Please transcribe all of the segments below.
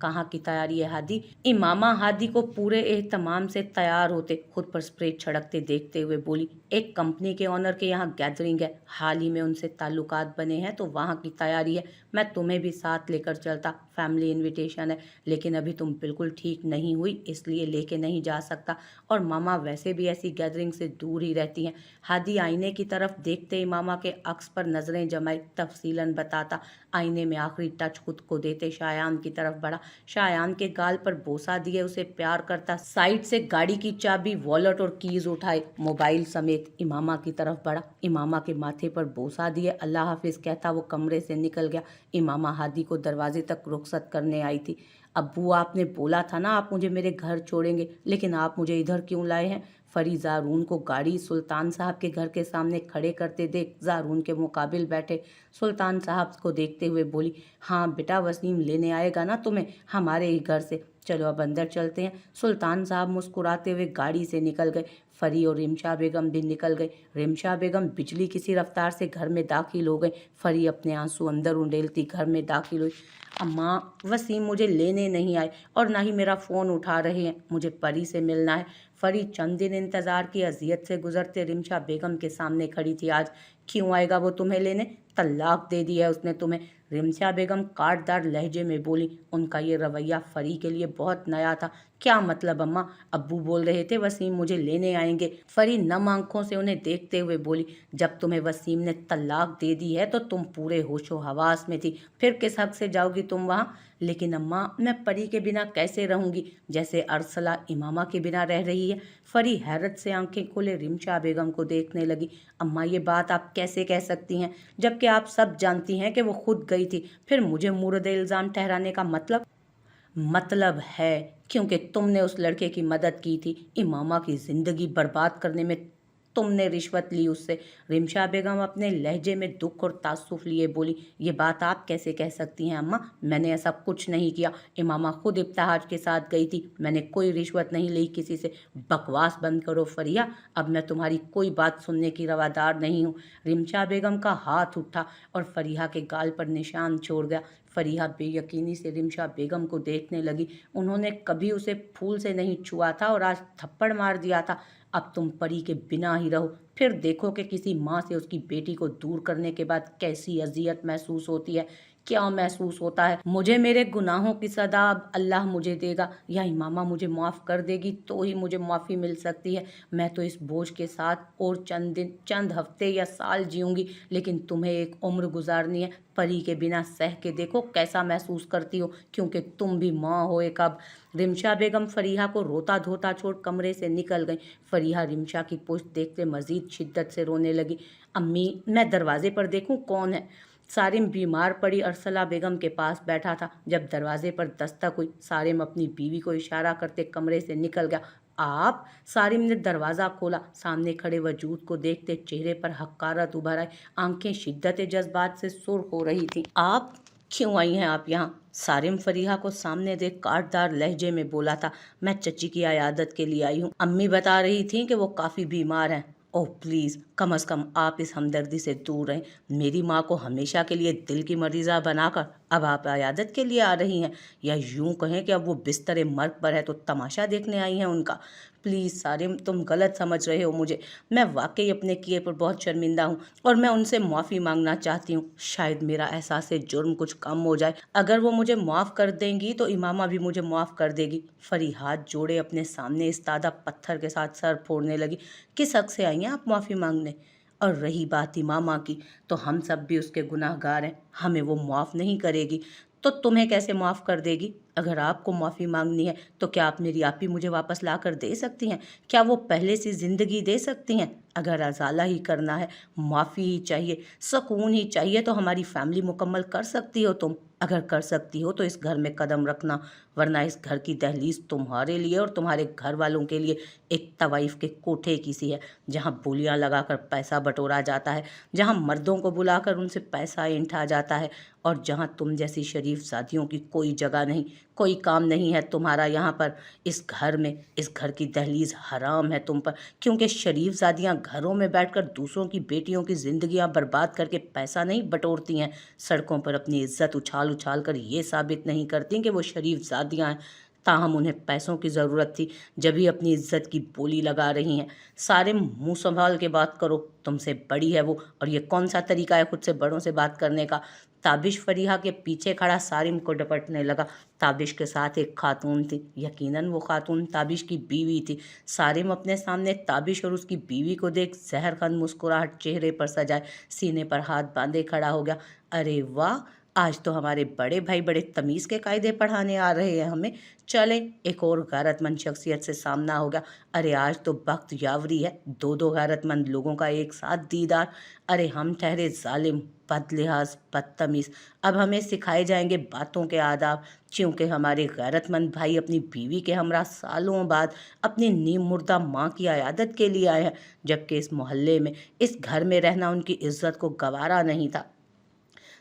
कहाँ की तैयारी है हादी? इमामा हादी को पूरे एहतमाम से तैयार होते खुद पर स्प्रे छिड़कते देखते हुए बोली, एक कंपनी के ऑनर के यहाँ गैदरिंग है, हाल ही में उनसे ताल्लुकात बने हैं तो वहाँ की तैयारी है। मैं तुम्हें भी साथ लेकर चलता, फैमिली इनविटेशन है, लेकिन अभी तुम बिल्कुल ठीक नहीं हुई इसलिए लेके नहीं जा सकता, और मामा वैसे भी ऐसी गैदरिंग से दूर ही रहती हैं। हादी आईने की तरफ देखते ही मामा के अक्स पर नजरें जमाई तफसीलन बताता। आईने में आखिरी टच खुद को देते शायान की तरफ बढ़ा, शायान के गाल पर बोसा दिए उसे प्यार करता, साइड से गाड़ी की चाबी, वॉलेट और कीज उठाए मोबाइल समेत इमामा की तरफ बढ़ा, इमामा के माथे पर बोसा दिए अल्लाह हाफिज कहता वो कमरे से निकल गया। इमामा हादी को दरवाजे तक रुखसत करने आई थी। अब्बू आपने बोला था ना आप मुझे मेरे घर छोड़ेंगे, लेकिन आप मुझे इधर क्यों लाए हैं? फरी ज़ारून को गाड़ी सुल्तान साहब के घर के सामने खड़े करते देख ज़ारून के मुकाबिल बैठे सुल्तान साहब को देखते हुए बोली, हाँ बेटा वसीम लेने आएगा ना तुम्हें हमारे ही घर से, चलो अब अंदर चलते हैं। सुल्तान साहब मुस्कुराते हुए गाड़ी से निकल गए। फरी और रिमशा बेगम भी निकल गई। रिमशा बेगम बिजली किसी रफ्तार से घर में दाखिल हो गई। फरी अपने आंसू अंदर उंडेलती घर में दाखिल हुई। अम्मा वसीम मुझे लेने नहीं आए और ना ही मेरा फ़ोन उठा रहे हैं, मुझे परी से मिलना है। फरी चंद दिन इंतज़ार की अजियत से गुजरते रिमशा बेगम के सामने खड़ी थी। आज क्यों आएगा वो तुम्हें लेने? तलाक दे दिया है उसने तुम्हें। रिमशा बेगम काटदार लहजे में बोली। उनका ये रवैया फरी के लिए बहुत नया था। क्या मतलब अम्मा? अब्बू बोल रहे थे वसीम मुझे लेने आएंगे। फरी नम आंखों से उन्हें देखते हुए बोली, जब तुम्हें वसीम ने तलाक दे दी है तो तुम पूरे होशो हवास में थी, फिर किस हक से जाओगी तुम वहाँ? लेकिन अम्मा मैं परी के बिना कैसे रहूंगी, जैसे अरसला इमामा के बिना रह रही है। फरी हैरत से आंखें खोले रिमशा बेगम को देखने लगी। अम्मा ये बात आप कैसे कह सकती हैं, जबकि आप सब जानती हैं कि वो खुद गई थी, फिर मुझे मुर्द इल्ज़ाम ठहराने का मतलब है क्योंकि तुमने उस लड़के की मदद की थी, इमामा की ज़िंदगी बर्बाद करने में तुमने रिश्वत ली उससे। रिमशा बेगम अपने लहजे में दुख और तासुफ लिए बोली, ये बात आप कैसे कह सकती हैं अम्मा? मैंने ऐसा कुछ नहीं किया, इमामा खुद इब्तिहाज के साथ गई थी, मैंने कोई रिश्वत नहीं ली किसी से। बकवास बंद करो फरिया, अब मैं तुम्हारी कोई बात सुनने की रवादार नहीं हूँ। रिमशा बेगम का हाथ उठा और फरीहा के गाल पर निशान छोड़ गया। फरीहा बेयकीनी से रिमशा बेगम को देखने लगी। उन्होंने कभी उसे फूल से नहीं छुआ था और आज थप्पड़ मार दिया था। अब तुम परी के बिना ही रहो, फिर देखो कि किसी माँ से उसकी बेटी को दूर करने के बाद कैसी अजियत महसूस होती है। क्या महसूस होता है? मुझे मेरे गुनाहों की सदा अब अल्लाह मुझे देगा या इमामा मुझे माफ़ कर देगी तो ही मुझे माफ़ी मिल सकती है। मैं तो इस बोझ के साथ और चंद दिन, चंद हफ्ते या साल जीऊँगी, लेकिन तुम्हें एक उम्र गुजारनी है। परी के बिना सह के देखो कैसा महसूस करती हो, क्योंकि तुम भी माँ हो एक अब। रिमशा बेगम फरीहा को रोता धोता छोड़ कमरे से निकल गई। फरीहा रिमशा की पुश्त देखते मजीद शिद्दत से रोने लगी। अम्मी मैं दरवाजे पर देखूं कौन है? सारिम बीमार पड़ी अरसला बेगम के पास बैठा था। जब दरवाजे पर दस्तक हुई, सारिम अपनी बीवी को इशारा करते कमरे से निकल गया। आप? सारिम ने दरवाज़ा खोला। सामने खड़े वजूद को देखते चेहरे पर हकारत उभर आई, आंखें शिद्दत जज्बात से सुर्ख हो रही थी। आप क्यों आई हैं आप यहाँ? सारिम फरीहा को सामने देख काटदार लहजे में बोला था, मैं चची की अयादत के लिए आई हूँ। अम्मी बता रही थी कि वो काफ़ी बीमार हैं। ओह प्लीज़ कम अज़ कम आप इस हमदर्दी से दूर रहें। मेरी माँ को हमेशा के लिए दिल की मरीज़ा बनाकर अब आप अयादत के लिए आ रही हैं, या यूं कहें कि अब वो बिस्तर मर्ग पर है तो तमाशा देखने आई हैं उनका। प्लीज़ सारिम तुम गलत समझ रहे हो मुझे। मैं वाकई अपने किए पर बहुत शर्मिंदा हूँ और मैं उनसे माफ़ी मांगना चाहती हूँ। शायद मेरा एहसास जुर्म कुछ कम हो जाए। अगर वो मुझे माफ़ कर देंगी तो इमामा भी मुझे माफ़ कर देगी। फरी हाथ जोड़े अपने सामने इस्तादा पत्थर के साथ सर फोड़ने लगी। किस हक से आई हैं आप माफ़ी मांगने? और रही बात इमामा की, तो हम सब भी उसके गुनाहगार हैं, हमें वो माफ़ नहीं करेगी तो तुम्हें कैसे माफ़ कर देगी? अगर आपको माफ़ी मांगनी है तो क्या आप मेरी आपी मुझे वापस ला कर दे सकती हैं? क्या वो पहले सी ज़िंदगी दे सकती हैं? अगर अजाला ही करना है, माफ़ी ही चाहिए, सुकून ही चाहिए, तो हमारी फैमिली मुकम्मल कर सकती हो तुम। अगर कर सकती हो तो इस घर में कदम रखना, वरना इस घर की दहलीज तुम्हारे लिए और तुम्हारे घर वालों के लिए एक तवाइफ के कोठे की सी है, जहाँ बोलियाँ लगाकर पैसा बटोरा जाता है, जहाँ मर्दों को बुलाकर उनसे पैसा ऐंठा जाता है और जहाँ तुम जैसी शरीफ जादियों की कोई जगह नहीं, कोई काम नहीं है तुम्हारा यहाँ पर। इस घर में, इस घर की दहलीज हराम है तुम पर, क्योंकि शरीफ जादियाँ घरों में बैठकर दूसरों की बेटियों की जिंदगियाँ बर्बाद करके पैसा नहीं बटोरती हैं, सड़कों पर अपनी इज्जत उछाल उछाल कर ये साबित नहीं करती कि वो शरीफ जादियाँ हैं। ताहम उन्हें पैसों की ज़रूरत थी, जब ही अपनी इज्जत की बोली लगा रही हैं। सारे मुंह संभाल के बात करो, तुमसे बड़ी है वो, और ये कौन सा तरीका है खुद से बड़ों से बात करने का। ताबिश फरीहा के पीछे खड़ा सारिम को डपटने लगा। ताबिश के साथ एक खातून थी, यकीनन वो खातून ताबिश की बीवी थी। सारिम अपने सामने ताबिश और उसकी बीवी को देख जहरखन मुस्कुराहट चेहरे पर सजाए सीने पर हाथ बांधे खड़ा हो गया। अरे वाह, आज तो हमारे बड़े भाई बड़े तमीज़ के कायदे पढ़ाने आ रहे हैं हमें। चले, एक और गैरतमंद शख्सियत से सामना हो गया। अरे आज तो बख्त यावरी है, दो दो गैरतमंद लोगों का एक साथ दीदार। अरे हम ठहरे जालिम, बदलिहाज, बदतमीज़, अब हमें सिखाए जाएंगे बातों के आदाब, क्योंकि हमारे गैरतमंद भाई अपनी बीवी के हमरा सालों बाद अपनी नीम मुर्दा माँ की अयादत के लिए आए हैं, जबकि इस मोहल्ले में, इस घर में रहना उनकी इज्जत को गवारा नहीं था।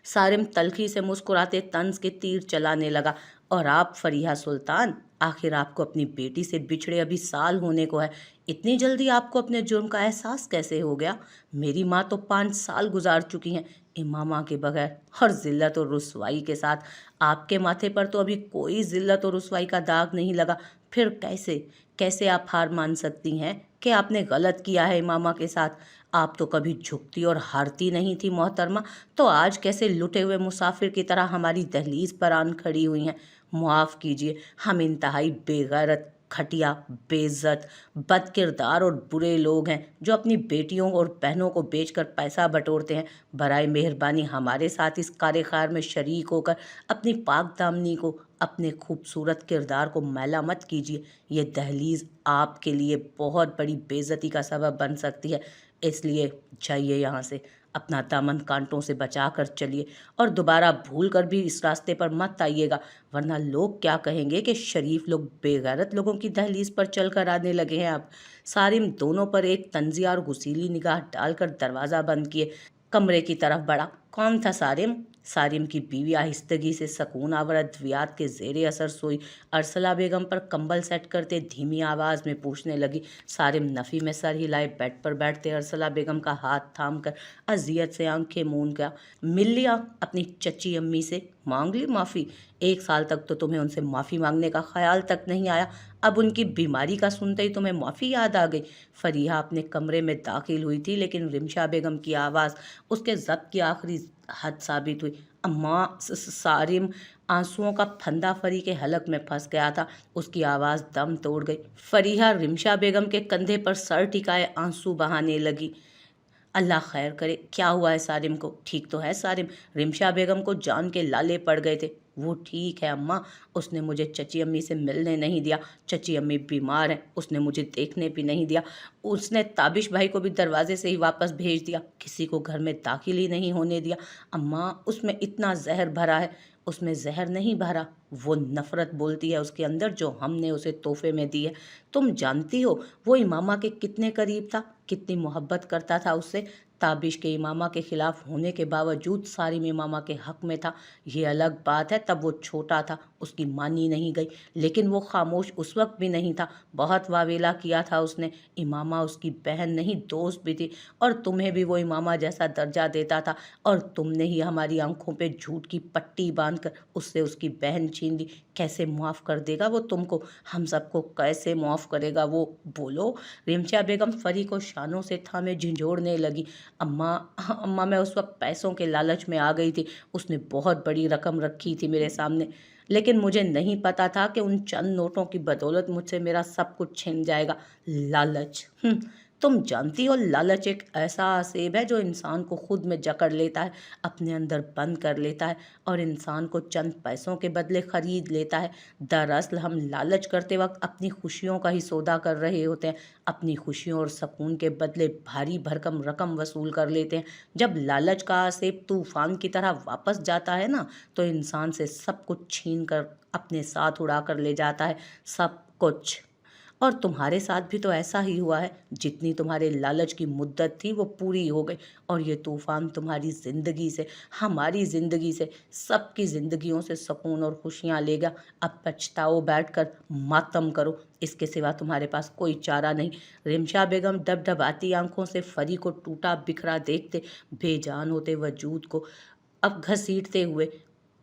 सारिम तल्खी से मुस्कुराते तंज के तीर चलाने लगा। और आप फरीहा सुल्तान, आखिर आपको अपनी बेटी से बिछड़े अभी साल होने को है, इतनी जल्दी आपको अपने जुर्म का एहसास कैसे हो गया? मेरी माँ तो 5 साल गुजार चुकी हैं इमामा के बगैर, और जिल्लत और रुसवाई के साथ। आपके माथे पर तो अभी कोई जिल्लत और रुसवाई का दाग नहीं लगा, फिर कैसे कैसे आप हार मान सकती हैं कि आपने गलत किया है इमामा के साथ? आप तो कभी झुकती और हारती नहीं थी मोहतरमा, तो आज कैसे लुटे हुए मुसाफिर की तरह हमारी दहलीज पर आन खड़ी हुई हैं? मुआफ़ कीजिए, हम इंतहाई बेगैरत, घटिया, बेइज्जत, बदकिरदार और बुरे लोग हैं, जो अपनी बेटियों और बहनों को बेचकर पैसा बटोरते हैं। बराए मेहरबानी हमारे साथ इस कारेखार में शरीक होकर अपनी पाक दामनी को, अपने खूबसूरत किरदार को मैला मत कीजिए। ये दहलीज आपके लिए बहुत बड़ी बेइज्जती का सबब बन सकती है, इसलिए जाइए यहाँ से, अपना दामन कांटों से बचा कर चलिए, और दोबारा भूल कर भी इस रास्ते पर मत आइएगा, वरना लोग क्या कहेंगे कि शरीफ लोग बेगैरत लोगों की दहलीज पर चल कर आने लगे हैं अब। सारिम दोनों पर एक तंजिया और गुसीली निगाह डालकर दरवाज़ा बंद किए कमरे की तरफ बढ़ा। कौन था सारिम? सारिम की बीवी आहिस्तगी से सकून आवर अद्वियात के जेरे असर सोई अरसला बेगम पर कंबल सेट करते धीमी आवाज़ में पूछने लगी। सारिम नफ़ी में सर हिलाए बेड पर बैठते अरसला बेगम का हाथ थाम कर अजियत से आंखें मूंद गया। मिल लिया अपनी चची अम्मी से, मांग ली माफ़ी? 1 साल तक तो तुम्हें उनसे माफ़ी मांगने का ख्याल तक नहीं आया, अब उनकी बीमारी का सुनते ही तुम्हें माफ़ी याद आ गई। फरीहा अपने कमरे में दाखिल हुई थी, लेकिन रिमशा बेगम की आवाज़ उसके ज़ब्त की आखिरी हद साबित हुई। अम्मा, सारिम आंसुओं का फंदा फरी के हलक में फंस गया था, उसकी आवाज़ दम तोड़ गई। फरीहा रिमशा बेगम के कंधे पर सर टिकाए आंसू बहाने लगी। अल्लाह खैर करे, क्या हुआ है सारिम को? ठीक तो है सारिम? रिमशा बेगम को जान के लाले पड़ गए थे। वो ठीक है अम्मा, उसने मुझे चची अम्मी से मिलने नहीं दिया, चची अम्मी बीमार हैं, उसने मुझे देखने भी नहीं दिया, उसने ताबिश भाई को भी दरवाजे से ही वापस भेज दिया, किसी को घर में दाखिल ही नहीं होने दिया। अम्मा, उसमें इतना जहर भरा है। उसमें जहर नहीं भरा, वो नफ़रत बोलती है उसके अंदर, जो हमने उसे तोहफे में दी है। तुम जानती हो वो इमामा के कितने करीब था, कितनी मोहब्बत करता था उससे। ताबिश के इमामा के ख़िलाफ़ होने के बावजूद सारिम इमामा के हक़ में था। ये अलग बात है, तब वो छोटा था, उसकी मानी नहीं गई, लेकिन वो खामोश उस वक्त भी नहीं था, बहुत वावेला किया था उसने। इमामा उसकी बहन नहीं, दोस्त भी थी, और तुम्हें भी वो इमामा जैसा दर्जा देता था, और तुमने ही हमारी आंखों पे झूठ की पट्टी बांधकर उससे उसकी बहन छीन ली। कैसे मुआफ़ कर देगा वो तुमको? हम सबको कैसे मुआफ़ करेगा वो? बोलो। रिमशा बेगम फरी को शानों से थामे झिंझोड़ने लगी। अम्मा, अम्मा, मैं उस वक्त पैसों के लालच में आ गई थी, उसने बहुत बड़ी रकम रखी थी मेरे सामने, लेकिन मुझे नहीं पता था कि उन चंद नोटों की बदौलत मुझसे मेरा सब कुछ छिन जाएगा। लालच, तुम जानती हो लालच एक ऐसा आसेब है जो इंसान को खुद में जकड़ लेता है, अपने अंदर बंद कर लेता है, और इंसान को चंद पैसों के बदले खरीद लेता है। दरअसल हम लालच करते वक्त अपनी खुशियों का ही सौदा कर रहे होते हैं, अपनी खुशियों और सुकून के बदले भारी भरकम रकम वसूल कर लेते हैं। जब लालच का आसेब तूफान की तरह वापस जाता है ना, तो इंसान से सब कुछ छीन कर अपने साथ उड़ा कर ले जाता है, सब कुछ। और तुम्हारे साथ भी तो ऐसा ही हुआ है। जितनी तुम्हारे लालच की मुद्दत थी वो पूरी हो गई, और ये तूफान तुम्हारी ज़िंदगी से, हमारी ज़िंदगी से, सबकी ज़िंदगियों से सुकून और खुशियाँ ले गया। अब पछताओ बैठकर, मातम करो, इसके सिवा तुम्हारे पास कोई चारा नहीं। रिमशा बेगम डबडबाती आंखों से फरी को टूटा बिखरा देखते, बेजान होते वजूद को अब घसीटते हुए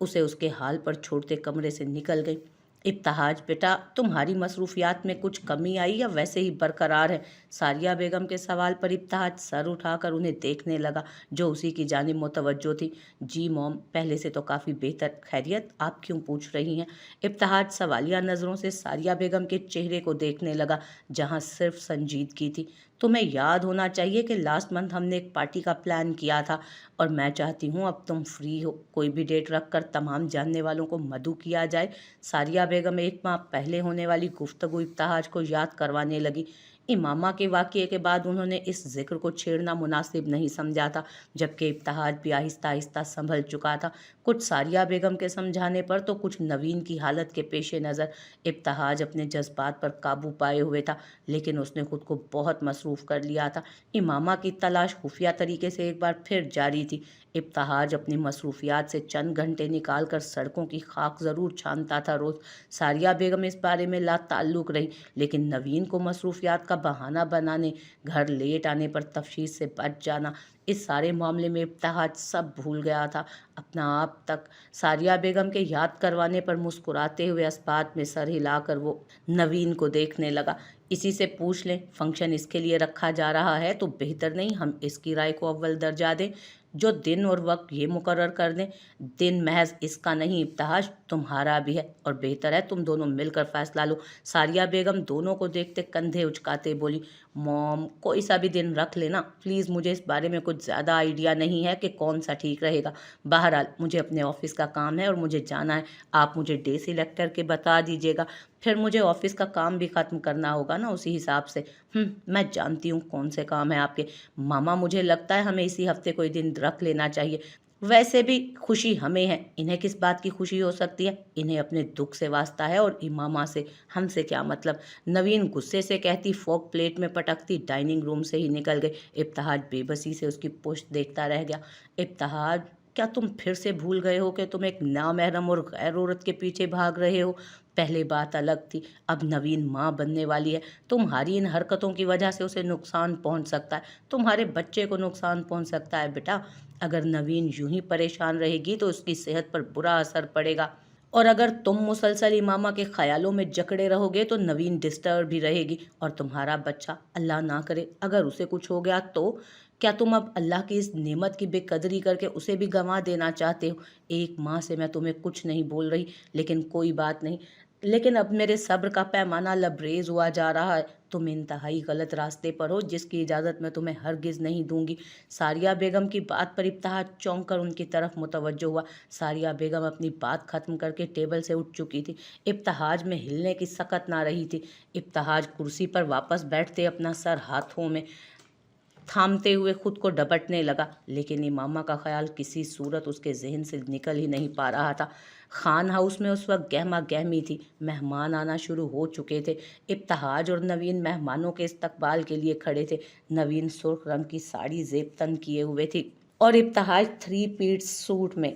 उसे उसके हाल पर छोड़ते कमरे से निकल गई। इब्तहाज बेटा, तुम्हारी मसरूफियात में कुछ कमी आई या वैसे ही बरकरार है? सारिया बेगम के सवाल पर इब्तहाज सर उठाकर उन्हें देखने लगा, जो उसी की जानिब मुतवज्जो थी। जी मॉम, पहले से तो काफ़ी बेहतर। खैरियत, आप क्यों पूछ रही हैं? इब्तहाज सवालिया नज़रों से सारिया बेगम के चेहरे को देखने लगा, जहाँ सिर्फ संजीदगी थी। तुम्हें याद होना चाहिए कि लास्ट मंथ हमने एक पार्टी का प्लान किया था, और मैं चाहती हूँ अब तुम फ्री हो, कोई भी डेट रख कर तमाम जानने वालों को मदऊ किया जाए। सारिया बेगम एक माह पहले होने वाली गुफ्तगू इब्तहाज को याद करवाने लगी। इमामा के वाक़ये के बाद उन्होंने इस जिक्र को छेड़ना मुनासिब नहीं समझा था, जबकि इब्तहाज भी आहिस्ता आहिस्ता संभल चुका था। कुछ सारिया बेगम के समझाने पर तो कुछ नवीन की हालत के पेश नज़र। इब्तहाज अपने जज्बात पर काबू पाए हुए था, लेकिन उसने खुद को बहुत मसरूफ़ कर लिया था। इमामा की तलाश खुफिया तरीके से एक बार फिर जारी थी। इब्तहाज अपनी मसरूफियात से चंद घंटे निकाल कर सड़कों की खाक ज़रूर छानता था रोज़। सारिया बेगम इस बारे में लाताल्लुक़ रही, लेकिन नवीन को मसरूफियात का बहाना बनाने, घर लेट आने पर तफशीश से बच जाना, इस सारे मामले में इब्तहाज सब भूल गया था, अपना आप तक। सारिया बेगम के याद करवाने पर मुस्कुराते हुए अस्पात में सर हिलाकर वो नवीन को देखने लगा। इसी से पूछ लें, फंक्शन इसके लिए रखा जा रहा है तो बेहतर नहीं हम इसकी राय को अव्वल दर्जा दें, जो दिन और वक्त ये मुकर्रर कर दें। दिन महज इसका नहीं इब्तहाज, तुम्हारा भी है, और बेहतर है तुम दोनों मिलकर फैसला लो। सारिया बेगम दोनों को देखते कंधे उचकाते बोली, मॉम, कोई सा भी दिन रख लेना प्लीज़, मुझे इस बारे में कुछ ज़्यादा आइडिया नहीं है कि कौन सा ठीक रहेगा। बहरहाल मुझे अपने ऑफिस का काम है और मुझे जाना है, आप मुझे डे सिलेक्टर के बता दीजिएगा, फिर मुझे ऑफिस का काम भी ख़त्म करना होगा ना उसी हिसाब से। मैं जानती हूँ कौन से काम है आपके। मामा, मुझे लगता है हमें इसी हफ्ते कोई दिन रख लेना चाहिए। वैसे भी खुशी हमें है, इन्हें किस बात की खुशी हो सकती है? इन्हें अपने दुख से वास्ता है, और इमामा से, हमसे क्या मतलब? नवीन गुस्से से कहती फोक प्लेट में पटकती डाइनिंग रूम से ही निकल गई। इब्तहाज बेबसी से उसकी पुश्त देखता रह गया। इब्तहाज, क्या तुम फिर से भूल गए हो कि तुम एक नामहरम और गैर औरत के पीछे भाग रहे हो? पहले बात अलग थी, अब नवीन माँ बनने वाली है। तुम्हारी इन हरकतों की वजह से उसे नुकसान पहुंच सकता है, तुम्हारे बच्चे को नुकसान पहुंच सकता है बेटा। अगर नवीन यूं ही परेशान रहेगी तो उसकी सेहत पर बुरा असर पड़ेगा, और अगर तुम मुसलसल इमामा के ख्यालों में जकड़े रहोगे तो नवीन डिस्टर्ब भी रहेगी, और तुम्हारा बच्चा, अल्लाह ना करे अगर उसे कुछ हो गया तो? क्या तुम अब अल्लाह की इस नेमत की बेकदरी करके उसे भी गंवा देना चाहते हो? एक माँ से मैं तुम्हें कुछ नहीं बोल रही, लेकिन कोई बात नहीं, लेकिन अब मेरे सब्र का पैमाना लबरेज हुआ जा रहा है। तुम इंतहाई गलत रास्ते पर हो, जिसकी इजाज़त मैं तुम्हें हरगिज़ नहीं दूंगी। सारिया बेगम की बात पर इब्तहाज चौंक कर उनकी तरफ मुतवज्जो हुआ। सारिया बेगम अपनी बात ख़त्म करके टेबल से उठ चुकी थी। इब्तहाज में हिलने की सकत ना रही थी। इब्तहाज कुर्सी पर वापस बैठते अपना सर हाथों में थामते हुए खुद को डपटने लगा, लेकिन इमामा का ख्याल किसी सूरत उसके जहन से निकल ही नहीं पा रहा था। खान हाउस में उस वक्त गहमा गहमी थी, मेहमान आना शुरू हो चुके थे। इब्तहाज और नवीन मेहमानों के इस्तकबाल के लिए खड़े थे। नवीन सुर्ख रंग की साड़ी जेब तन किए हुए थी, और इब्तहाज थ्री पीस सूट में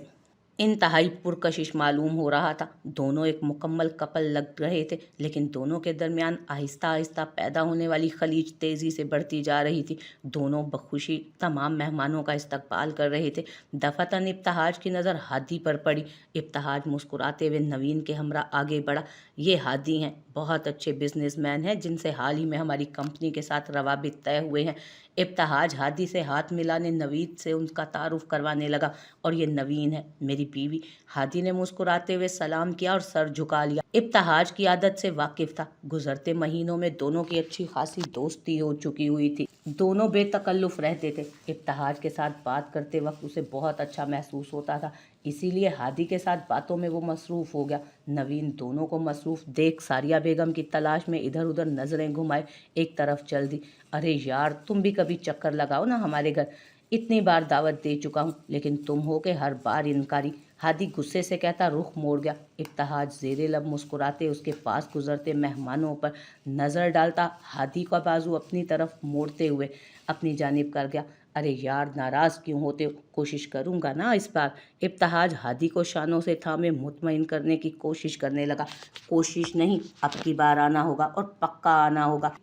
इंतहाई पुरकशिश मालूम हो रहा था। दोनों एक मुकम्मल कपल लग रहे थे, लेकिन दोनों के दरमियान आहिस्ता आहिस्ता पैदा होने वाली खलीज तेज़ी से बढ़ती जा रही थी। दोनों बखुशी तमाम मेहमानों का इस्तकबाल कर रहे थे। दफातन इब्तहाज की नज़र हादी पर पड़ी। इब्तहाज मुस्कुराते हुए नवीन के हमरा आगे बढ़ा। ये हादी हैं, बहुत अच्छे बिजनेसमैन हैं, जिनसे हाल ही में हमारी कंपनी के साथ रवाबित तय हुए हैं। इब्तहाज हादी से हाथ मिलाने नवीद से उनका तारुफ करवाने लगा, और ये नवीन है, मेरी बीवी। हादी ने मुस्कुराते हुए सलाम किया और सर झुका लिया। इब्तहाज की आदत से वाकिफ था। गुजरते महीनों में दोनों की अच्छी खासी दोस्ती हो चुकी हुई थी। दोनों बेतकल्लुफ रहते थे। इब्तहाज के साथ बात करते वक्त उसे बहुत अच्छा महसूस होता था, इसीलिए हादी के साथ बातों में वो मसरूफ़ हो गया। नवीन दोनों को मसरूफ़ देख सारिया बेगम की तलाश में इधर उधर नज़रें घुमाए एक तरफ चल दी। अरे यार, तुम भी कभी चक्कर लगाओ ना हमारे घर। इतनी बार दावत दे चुका हूँ लेकिन तुम हो के हर बार इनकारी। हादी गुस्से से कहता रुख मोड़ गया। इब्तिहाज ज़ेरे लब मुस्कुराते उसके पास गुजरते मेहमानों पर नज़र डालता हादी का बाजू अपनी तरफ मोड़ते हुए अपनी जानिब कर गया। अरे यार नाराज़ क्यों होते हो, कोशिश करूँगा ना इस बार। इब्तिहाज हादी को शानों से थामे मुतमईन करने की कोशिश करने लगा। कोशिश नहीं, अब की बार आना होगा और पक्का आना होगा,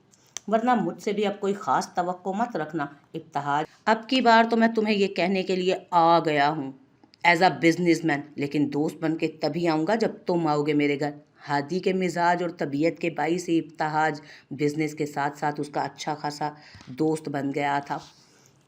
वरना मुझसे भी अब कोई ख़ास तवक्को मत रखना। इब्तिहाज अब की बार तो मैं तुम्हें ये कहने के लिए आ गया हूँ एज अ बिजनेसमैन, लेकिन दोस्त बन के तभी आऊँगा जब तुम आओगे मेरे घर। हादी के मिजाज और तबीयत के बाई से इब्तिहाज बिजनेस के साथ साथ उसका अच्छा खासा दोस्त बन गया था।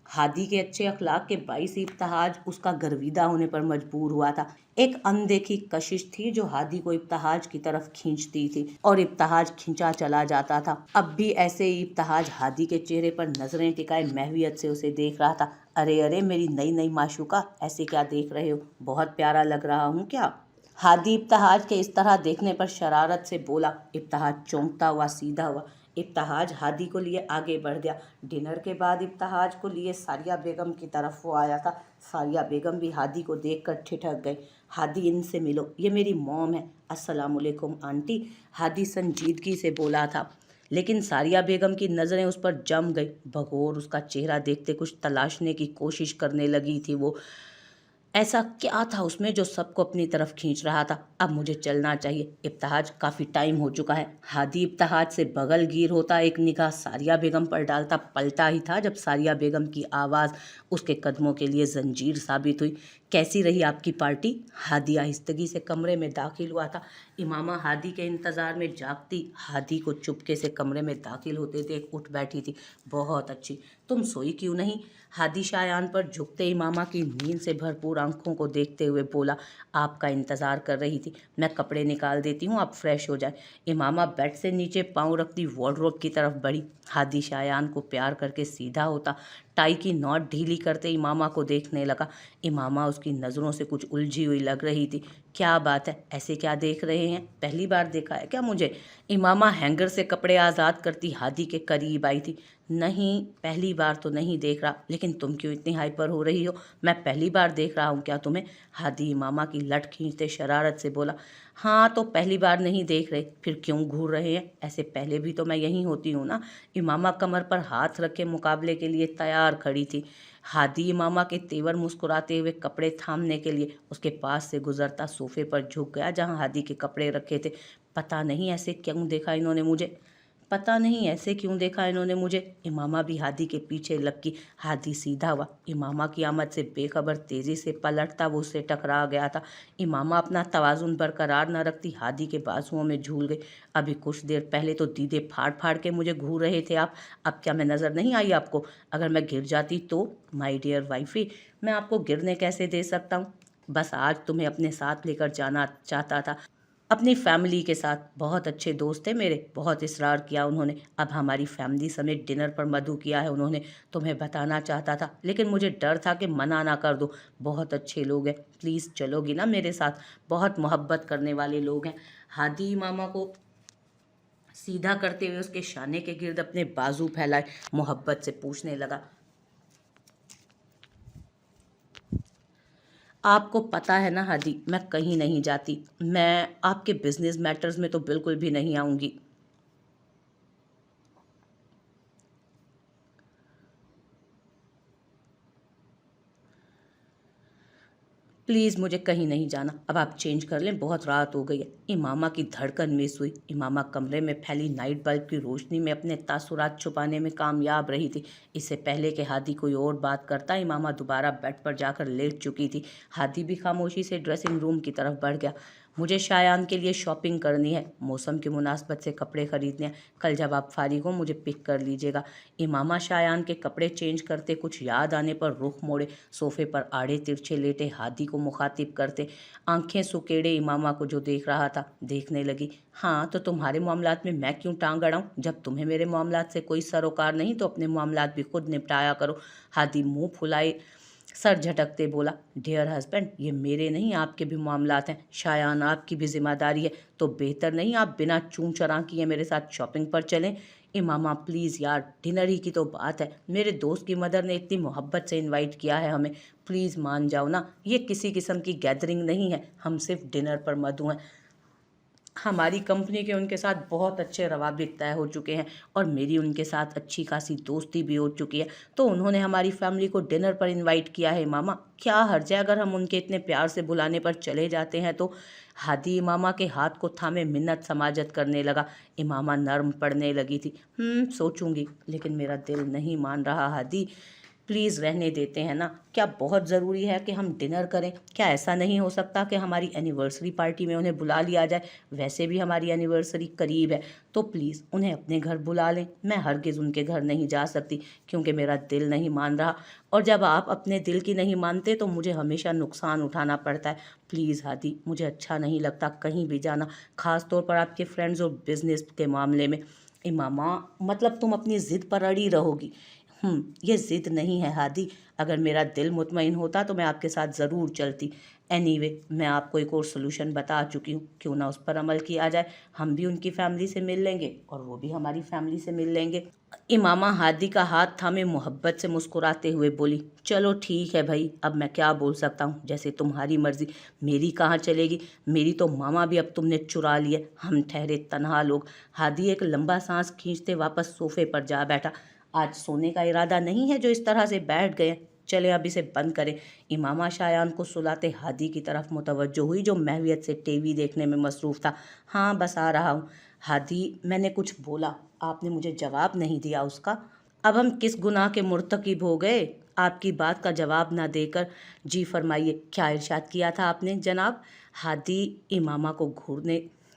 हादी के अच्छे अखलाक के बाइस इब्तिहाज उसका गर्विदा होने पर मजबूर हुआ था। एक अनदेखी कशिश थी जो हादी को इब्तिहाज की तरफ खींचती थी और इब्तिहाज खींचा चला जाता था। अब भी ऐसे ही इब्तिहाज हादी के चेहरे पर नजरें टिकाए महवियत से उसे देख रहा था। अरे अरे मेरी नई नई माशूका, ऐसे क्या देख रहे हो, बहुत प्यारा लग रहा हूँ क्या? हादी इब्तिहाज के इस तरह देखने पर शरारत से बोला। इब्तिहाज चौंकता हुआ सीधा हुआ। इब्तिहाज हादी को लिए आगे बढ़ गया। डिनर के बाद इब्तिहाज को लिए सारिया बेगम की तरफ वो आया था। सारिया बेगम भी हादी को देखकर ठिठक गई। हादी इनसे मिलो, ये मेरी मॉम है। अस्सलामुअलैकुम आंटी, हादी संजीदगी से बोला था, लेकिन सारिया बेगम की नज़रें उस पर जम गई। बगौर उसका चेहरा देखते कुछ तलाशने की कोशिश करने लगी थी वो। ऐसा क्या था उसमें जो सबको अपनी तरफ खींच रहा था? अब मुझे चलना चाहिए, इब्तिहाज काफ़ी टाइम हो चुका है। हादी इब्तिहाज से बगल गिर होता एक निगाह सारिया बेगम पर डालता पलटा ही था जब सारिया बेगम की आवाज़ उसके कदमों के लिए जंजीर साबित हुई। कैसी रही आपकी पार्टी? हादी आहिस्तगी से कमरे में दाखिल हुआ था। इमामा हादी के इंतज़ार में जागती हादी को चुपके से कमरे में दाखिल होते देख उठ बैठी थी। बहुत अच्छी, तुम सोई क्यों नहीं? हादी शायान पर झुकते इमामा की नींद से भरपूर आंखों को देखते हुए बोला। आपका इंतज़ार कर रही थी, मैं कपड़े निकाल देती हूँ, आप फ्रेश हो जाए। इमामा बेड से नीचे पाँव रखती वार्डरोब की तरफ बढ़ी। हादी शायान को प्यार करके सीधा होता टाई की नॉट ढीली करते इमामा को देखने लगा। इमामा उसकी नज़रों से कुछ उलझी हुई लग रही थी। क्या बात है, ऐसे क्या देख रहे हैं, पहली बार देखा है क्या मुझे? इमामा हैंगर से कपड़े आज़ाद करती हादी के करीब आई थी। नहीं, पहली बार तो नहीं देख रहा, लेकिन तुम क्यों इतनी हाइपर हो रही हो? मैं पहली बार देख रहा हूँ क्या तुम्हें? हादी इमामा की लट खींचते शरारत से बोला। हाँ तो पहली बार नहीं देख रहे, फिर क्यों घूर रहे हैं? ऐसे पहले भी तो मैं यहीं होती हूँ ना। इमामा कमर पर हाथ रखे मुकाबले के लिए तैयार खड़ी थी। हादी इमामा के तेवर मुस्कुराते हुए कपड़े थामने के लिए उसके पास से गुजरता सोफे पर झुक गया जहाँ हादी के कपड़े रखे थे। पता नहीं ऐसे क्यों देखा इन्होंने मुझे, पता नहीं ऐसे क्यों देखा इन्होंने मुझे। इमामा भी हादी के पीछे लपकी। हादी सीधा हुआ। इमामा की आमद से बेखबर तेजी से पलटता वो उससे टकरा गया था। इमामा अपना तवाजुन बरकरार न रखती हादी के बाजुओं में झूल गई। अभी कुछ देर पहले तो दीदे फाड़ फाड़ के मुझे घूर रहे थे आप, अब क्या मैं नज़र नहीं आई आपको? अगर मैं गिर जाती तो? माय डियर वाइफी, मैं आपको गिरने कैसे दे सकता हूँ? बस आज तुम्हें अपने साथ लेकर जाना चाहता था, अपनी फैमिली के साथ। बहुत अच्छे दोस्त थे मेरे, बहुत इसरार किया उन्होंने। अब हमारी फैमिली समेत डिनर पर मधु किया है उन्होंने, तुम्हें बताना चाहता था लेकिन मुझे डर था कि मना ना कर दो। बहुत अच्छे लोग हैं, प्लीज़ चलोगी ना मेरे साथ? बहुत मोहब्बत करने वाले लोग हैं। हादी मामा को सीधा करते हुए उसके शाने के गिर्द अपने बाजू फैलाए मोहब्बत से पूछने लगा। आपको पता है ना हादी, मैं कहीं नहीं जाती, मैं आपके बिजनेस मैटर्स में तो बिल्कुल भी नहीं आऊँगी। प्लीज़ मुझे कहीं नहीं जाना, अब आप चेंज कर लें, बहुत रात हो गई है। इमामा की धड़कन मिस हुई। इमामा कमरे में फैली नाइट बल्ब की रोशनी में अपने तासुरात छुपाने में कामयाब रही थी। इससे पहले कि हादी कोई और बात करता इमामा दोबारा बेड पर जाकर लेट चुकी थी। हादी भी खामोशी से ड्रेसिंग रूम की तरफ बढ़ गया। मुझे शायान के लिए शॉपिंग करनी है, मौसम की मुनासबत से कपड़े खरीदने हैं। कल जब आप फारिग हो मुझे पिक कर लीजिएगा। इमामा शायान के कपड़े चेंज करते कुछ याद आने पर रुख मोड़े सोफे पर आड़े तिरछे लेटे हादी को मुखातिब करते आंखें सुकेड़े इमामा को जो देख रहा था देखने लगी। हाँ तो तुम्हारे मामलात में मैं क्यों टांग अड़ाऊं? जब तुम्हें मेरे मामलात से कोई सरोकार नहीं तो अपने मामलात भी खुद निपटाया करो। हादी मुंह फुलाए सर झटकते बोला, डियर हस्बैंड, ये मेरे नहीं आपके भी मामलात हैं, शायान आपकी भी जिम्मेदारी है, तो बेहतर नहीं आप बिना चूं चरां किए मेरे साथ शॉपिंग पर चलें। इमामा प्लीज़ यार, डिनर ही की तो बात है, मेरे दोस्त की मदर ने इतनी मोहब्बत से इनवाइट किया है हमें, प्लीज़ मान जाओ ना, ये किसी किस्म की गैदरिंग नहीं है, हम सिर्फ डिनर पर मधु हैं। हमारी कंपनी के उनके साथ बहुत अच्छे रवाबित तय हो चुके हैं और मेरी उनके साथ अच्छी खासी दोस्ती भी हो चुकी है, तो उन्होंने हमारी फैमिली को डिनर पर इनवाइट किया है मामा, क्या हर्ज है अगर हम उनके इतने प्यार से बुलाने पर चले जाते हैं तो। हादी इमामा के हाथ को थामे मिन्नत समाजत करने लगा। इमामा नर्म पड़ने लगी थी। सोचूंगी, लेकिन मेरा दिल नहीं मान रहा हादी, प्लीज़ रहने देते हैं ना, क्या बहुत ज़रूरी है कि हम डिनर करें? क्या ऐसा नहीं हो सकता कि हमारी एनिवर्सरी पार्टी में उन्हें बुला लिया जाए? वैसे भी हमारी एनिवर्सरी करीब है, तो प्लीज़ उन्हें अपने घर बुला लें। मैं हरगिज़ उनके घर नहीं जा सकती क्योंकि मेरा दिल नहीं मान रहा, और जब आप अपने दिल की नहीं मानते तो मुझे हमेशा नुकसान उठाना पड़ता है। प्लीज़ हादी, मुझे अच्छा नहीं लगता कहीं भी जाना, ख़ास तौर पर आपके फ्रेंड्स और बिजनेस के मामले में। इमामा, मतलब तुम अपनी ज़िद पर अड़ी रहोगी? ये ज़िद नहीं है हादी, अगर मेरा दिल मुतमईन होता तो मैं आपके साथ ज़रूर चलती। एनीवे, मैं आपको एक और सोल्यूशन बता चुकी हूँ, क्यों ना उस पर अमल किया जाए। हम भी उनकी फैमिली से मिल लेंगे और वो भी हमारी फैमिली से मिल लेंगे। इमामा हादी का हाथ थामे मोहब्बत से मुस्कुराते हुए बोली, चलो ठीक है भाई, अब मैं क्या बोल सकता हूँ, जैसे तुम्हारी मर्जी, मेरी कहाँ चलेगी, मेरी तो मामा भी अब तुमने चुरा लिए, हम ठहरे तनहा लोग। हादी एक लंबा सांस खींचते वापस सोफे पर जा बैठा। आज सोने का इरादा नहीं है जो इस तरह से बैठ गए, चले अब इसे बंद करें। इमामा शायान को सुलाते हादी की तरफ मुतवज्जो हुई जो महवियत से टीवी देखने में मसरूफ़ था। हाँ बस आ रहा हूँ। हादी, मैंने कुछ बोला, आपने मुझे जवाब नहीं दिया उसका। अब हम किस गुनाह के मुर्तकिब हो गए? आपकी बात का जवाब ना देकर। जी फरमाइए, क्या इरशाद किया था आपने जनाब? हादी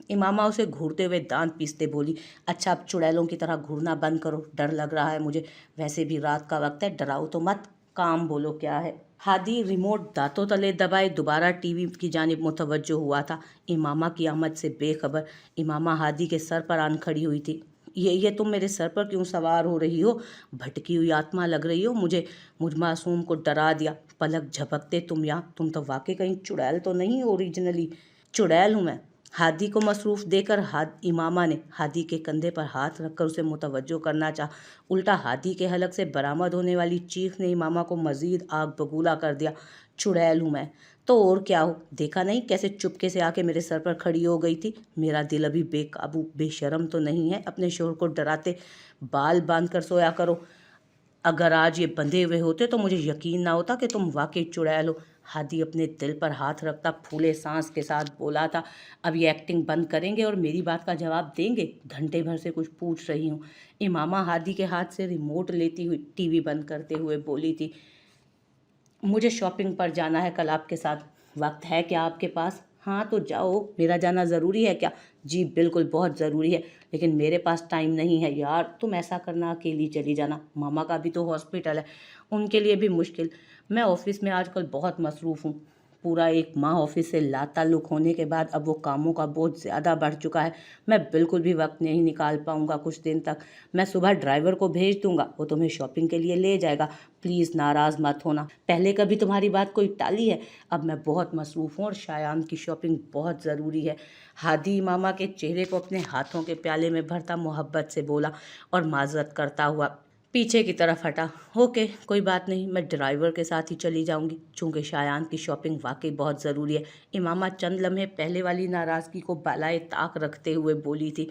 इमामा उसे घूरते हुए दांत पीसते बोली, अच्छा अब चुड़ैलों की तरह घूरना बंद करो, डर लग रहा है मुझे, वैसे भी रात का वक्त है, डराओ तो मत, काम बोलो क्या है। हादी रिमोट दांतों तले दबाए दोबारा टीवी की जानिब मुतवज्जो हुआ था, इमामा की आमद से बेखबर। इमामा हादी के सर पर आन खड़ी हुई थी। ये तुम मेरे सर पर क्यों सवार हो रही हो? भटकी हुई आत्मा लग रही हो मुझे, मुझ मासूम को डरा दिया। पलक झपकते तुम यहाँ, तुम तो वाकई कहीं चुड़ैल तो नहीं ओरिजिनली? चुड़ैल हूँ मैं। हादी को मसरूफ़ देकर इमामा ने हादी के कंधे पर हाथ रखकर उसे मुतवज्जो करना चाहा, उल्टा हादी के हलक से बरामद होने वाली चीख ने इमामा को मज़ीद आग बबूला कर दिया। चुड़ैल हूँ मैं तो और क्या हो, देखा नहीं कैसे चुपके से आके मेरे सर पर खड़ी हो गई थी? मेरा दिल अभी बेकाबू बेशर्म तो नहीं है, अपने शोहर को डराते बाल बांध कर सोया करो। अगर आज ये बंधे हुए होते तो मुझे यकीन ना होता कि तुम वाकई चुड़ैल हो। हादी अपने दिल पर हाथ रखता फूले सांस के साथ बोला था, अब ये एक्टिंग बंद करेंगे और मेरी बात का जवाब देंगे? घंटे भर से कुछ पूछ रही हूँ। इमामा हादी के हाथ से रिमोट लेती हुई टीवी बंद करते हुए बोली थी, मुझे शॉपिंग पर जाना है कल आपके साथ, वक्त है क्या आपके पास? हाँ तो जाओ, मेरा जाना ज़रूरी है क्या? जी बिल्कुल बहुत ज़रूरी है, लेकिन मेरे पास टाइम नहीं है यार, तुम ऐसा करना अकेली चली जाना, मामा का भी तो हॉस्पिटल है, उनके लिए भी मुश्किल। मैं ऑफिस में आजकल बहुत मसरूफ़ हूँ, पूरा एक माह ऑफिस से लाताल्लुक़ होने के बाद अब वो कामों का बोझ ज़्यादा बढ़ चुका है, मैं बिल्कुल भी वक्त नहीं निकाल पाऊँगा कुछ दिन तक। मैं सुबह ड्राइवर को भेज दूँगा, वो तुम्हें शॉपिंग के लिए ले जाएगा, प्लीज़ नाराज़ मत होना, पहले कभी तुम्हारी बात कोई टाली है? अब मैं बहुत मसरूफ़ हूँ और शायान की शॉपिंग बहुत ज़रूरी है। हादी मामा के चेहरे को अपने हाथों के प्याले में भरता मोहब्बत से बोला और माजरत करता हुआ पीछे की तरफ हटा। ओके कोई बात नहीं, मैं ड्राइवर के साथ ही चली जाऊंगी, चूँकि शायान की शॉपिंग वाकई बहुत ज़रूरी है। इमामा चंद लम्हे पहले वाली नाराज़गी को बालाए ताक रखते हुए बोली थी,